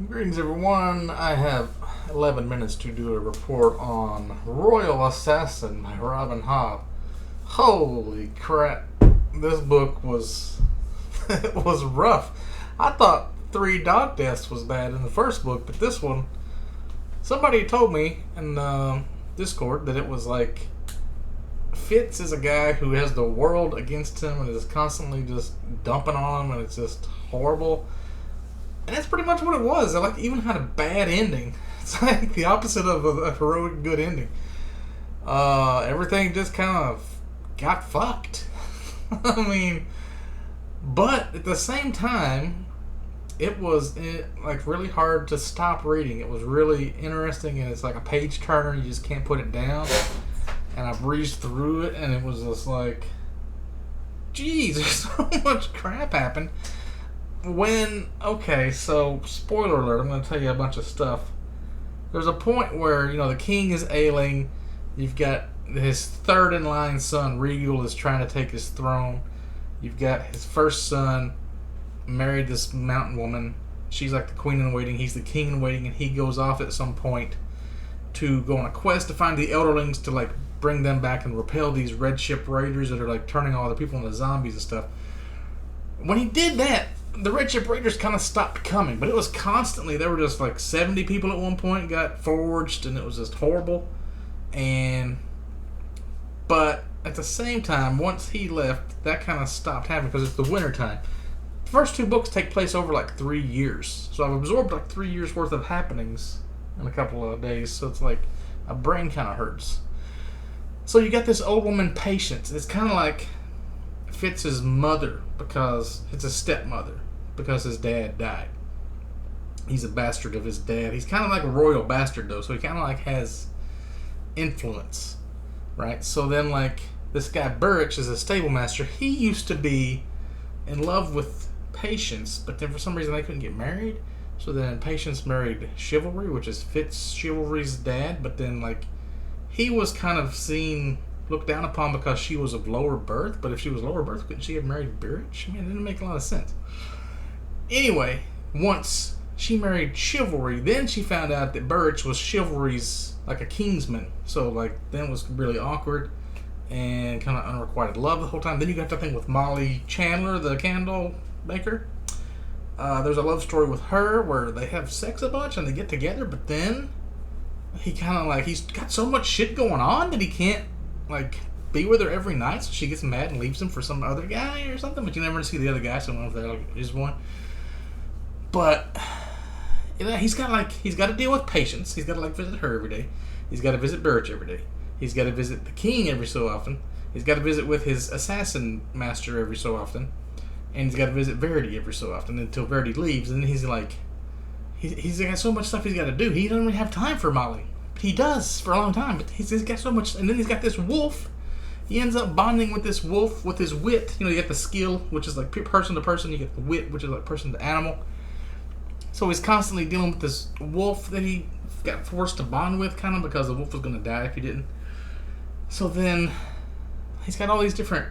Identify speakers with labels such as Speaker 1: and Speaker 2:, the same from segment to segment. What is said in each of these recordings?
Speaker 1: Greetings, everyone. I have 11 minutes to do a report on Royal Assassin by Robin Hobb. Holy crap. This book was it was rough. I thought Three Dog Deaths was bad in the first book, but this one, somebody told me in Discord that it was like Fitz is a guy who has the world against him and is constantly just dumping on him, and it's just horrible. And that's pretty much what it was. It even had a bad ending. It's like the opposite of a heroic good ending. Everything just kind of got fucked. I mean, but at the same time, it was really hard to stop reading. It was really interesting, and it's like a page turner. You just can't put it down. And I breezed through it, and it was just like, geez, there's so much crap happened. So spoiler alert, I'm going to tell you a bunch of stuff. There's a point where, the king is ailing. You've got his third in line son, Regal, is trying to take his throne. You've got his first son, married this mountain woman. She's like the queen in waiting. He's the king in waiting, and he goes off at some point to go on a quest to find the elderlings to, bring them back and repel these red ship raiders that are, turning all the people into zombies and stuff. When he did that, the Red Ship Raiders kind of stopped coming, but it was constantly, there were just 70 people at one point got forged, and it was just horrible. But at the same time, once he left, that kind of stopped happening because it's the winter time. The first two books take place over 3 years, so I've absorbed 3 years worth of happenings in a couple of days, so it's my brain kind of hurts. So you got this old woman, Patience. It's kind of like Fitz's mother, because it's a stepmother, because his dad died. He's a bastard of his dad. He's kind of like a royal bastard, though, so he kind of has influence, right? So then this guy Burrich is a stable master. He used to be in love with Patience, but then for some reason they couldn't get married. So then Patience married Chivalry, which is Fitz Chivalry's dad, but then he was kind of looked down upon because she was of lower birth. But if she was lower birth, couldn't she have married Burrich? I mean, it didn't make a lot of sense. Anyway, once she married Chivalry, then she found out that Burrich was Chivalry's a kingsman. So then it was really awkward and kind of unrequited love the whole time. Then you got the thing with Molly Chandler, the candle maker. There's a love story with her where they have sex a bunch and they get together, but then he kind of he's got so much shit going on that he can't be with her every night, so she gets mad and leaves him for some other guy or something. But you never see the other guy, so I don't know if that is one. But he's got to deal with Patience. He's got to visit her every day. He's got to visit Burrich every day. He's got to visit the king every so often. He's got to visit with his assassin master every so often, and he's got to visit Verity every so often until Verity leaves. And then he's got so much stuff he's got to do. He doesn't really have time for Molly. He does for a long time, but he's got so much. And then he's got this wolf. He ends up bonding with this wolf with his wit. You get the skill, which is person to person. You get the wit, which is person to animal. So he's constantly dealing with this wolf that he got forced to bond with, kind of because the wolf was going to die if he didn't. So then he's got all these different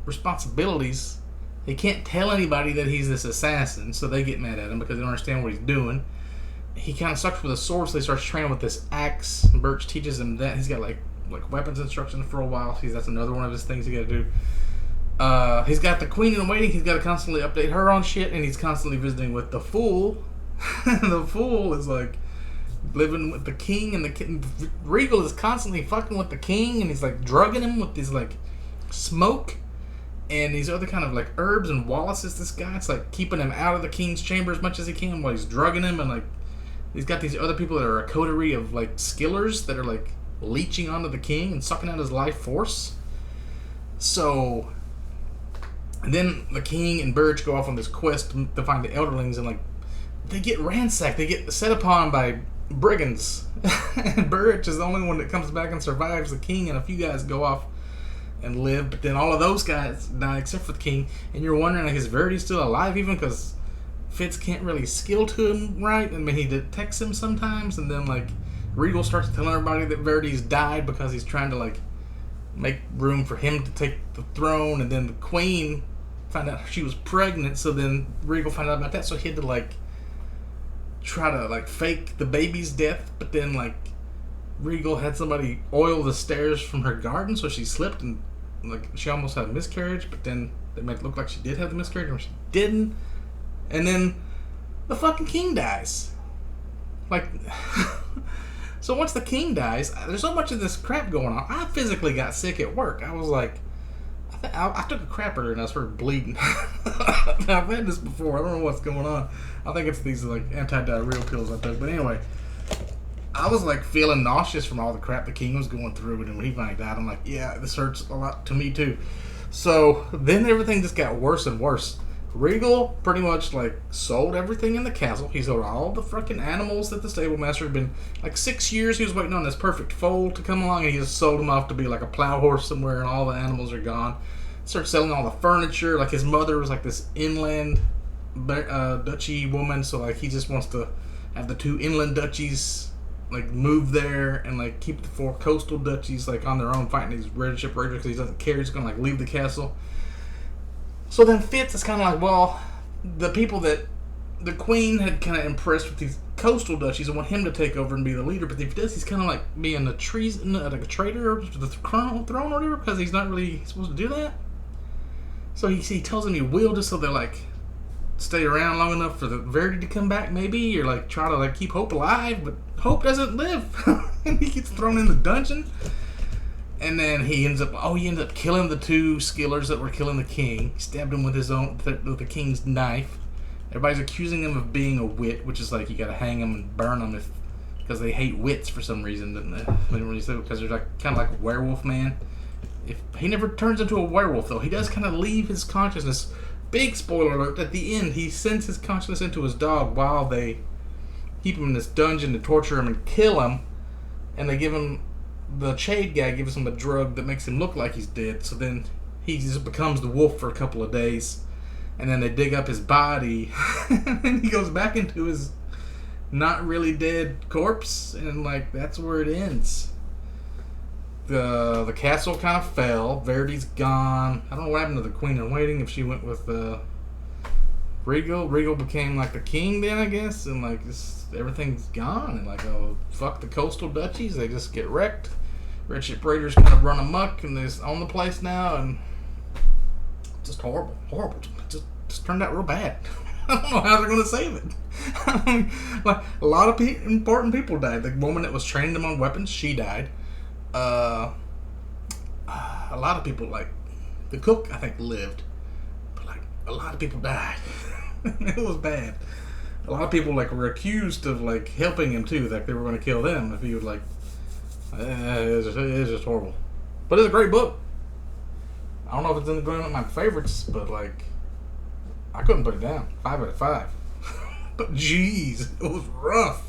Speaker 1: responsibilities. He can't tell anybody that he's this assassin, so they get mad at him because they don't understand what he's doing. He kind of sucks with a sword, so he starts training with this axe. Birch teaches him that. He's got weapons instruction for a while. That's another one of his things he got to do. He's got the queen in waiting. He's got to constantly update her on shit, and he's constantly visiting with the fool. The fool is living with the king, and the Regal is constantly fucking with the king, and he's drugging him with this smoke and these other kind of herbs and Wallaces. This guy, it's keeping him out of the king's chamber as much as he can while he's drugging him, and he's got these other people that are a coterie of skillers that are leeching onto the king and sucking out his life force. So then the king and Burrich go off on this quest to find the elderlings, and they get ransacked. They get set upon by brigands. And Burrich is the only one that comes back and survives. The king and a few guys go off and live, but then all of those guys die except for the king. And you're wondering, is Verity still alive even? Because Fitz can't really skill to him right. I mean, he detects him sometimes, and then Regal starts telling everybody that Verity's died because he's trying to make room for him to take the throne. And then the queen found out she was pregnant, so then Regal found out about that, so he had to try to like fake the baby's death, but then like Regal had somebody oil the stairs from her garden, so she slipped and like she almost had a miscarriage, but then they made it look like she did have the miscarriage when she didn't. And then the fucking king dies. Like, so once the king dies, there's so much of this crap going on. I physically got sick at work. I was like, I took a crapper and I started bleeding. I've had this before. I don't know what's going on. I think it's these like anti-diarrheal pills I took. But anyway, I was like feeling nauseous from all the crap the king was going through. And when he finally died, I'm like, yeah, this hurts a lot to me too. So then everything just got worse and worse. Regal pretty much like sold everything in the castle. He sold all the fucking animals that the stable master had been like 6 years. He was waiting on this perfect foal to come along, and he just sold him off to be like a plow horse somewhere, and all the animals are gone. Started selling all the furniture. Like his mother was like this inland duchy woman, so like he just wants to have the 2 inland duchies like move there and like keep the 4 coastal duchies like on their own fighting these red ship raiders because he doesn't care. He's gonna like leave the castle. So then Fitz is kind of like, well, the people that the queen had kind of impressed with these coastal duchies and want him to take over and be the leader, but if he does, he's kind of like being a treason, like a traitor to the throne or whatever, because he's not really supposed to do that. So he tells him he will just so they'll like stay around long enough for the Verity to come back, maybe, or like try to like keep Hope alive, but Hope doesn't live. And he gets thrown in the dungeon. And then he ends up killing the 2 skillers that were killing the king. He stabbed him with with the king's knife. Everybody's accusing him of being a wit, which is like you gotta hang him and burn him because they hate wits for some reason. They don't really say it because they're like kind of like a werewolf man. If he never turns into a werewolf though, he does kind of leave his consciousness. Big spoiler alert! At the end, he sends his consciousness into his dog while they keep him in this dungeon to torture him and kill him, and they give him. The Shade guy gives him a drug that makes him look like he's dead, so then he just becomes the wolf for a couple of days, and then they dig up his body, and then he goes back into his not really dead corpse, and like that's where it ends. The castle kind of fell. Verity's gone. I don't know what happened to the Queen in Waiting, if she went with Regal. Regal became like the king then, I guess, and like everything's gone, and like, oh, fuck the coastal duchies, they just get wrecked. Red Ship Raiders kind of run amok, and they just own the place now, and just horrible. Just turned out real bad. I don't know how they're going to save it. I mean, like, a lot of important people died. The woman that was training them on weapons, she died. A lot of people, like, the cook, I think, lived, but like, a lot of people died. It was bad. A lot of people like were accused of like helping him too, like they were going to kill them if he would like. It's just horrible, but it's a great book. I don't know if it's in the one of my favorites, but like I couldn't put it down. 5 out of 5. But jeez, it was rough.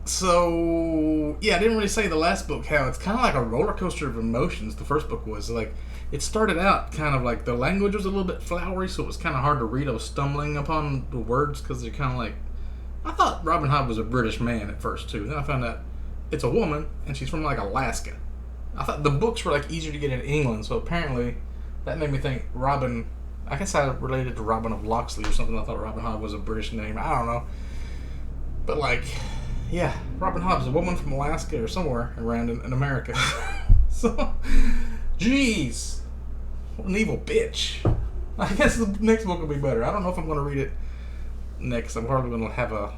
Speaker 1: So yeah, I didn't really say the last book how it's kind of like a roller coaster of emotions. The first book was like. It started out kind of like the language was a little bit flowery, so it was kind of hard to read. I was stumbling upon the words because they're kind of like... I thought Robin Hobb was a British man at first, too. Then I found out it's a woman, and she's from like Alaska. I thought the books were like easier to get in England, so apparently that made me think Robin... I guess I related to Robin of Locksley or something. I thought Robin Hobb was a British name. I don't know. But like, yeah, Robin Hobb's a woman from Alaska or somewhere around in America. So, jeez. What an evil bitch. I guess the next book will be better. I don't know if I'm going to read it next. I'm probably going to have a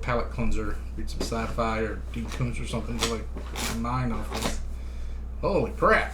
Speaker 1: palate cleanser, read some sci-fi or Deep Tunes or something to like mind off this. Holy crap.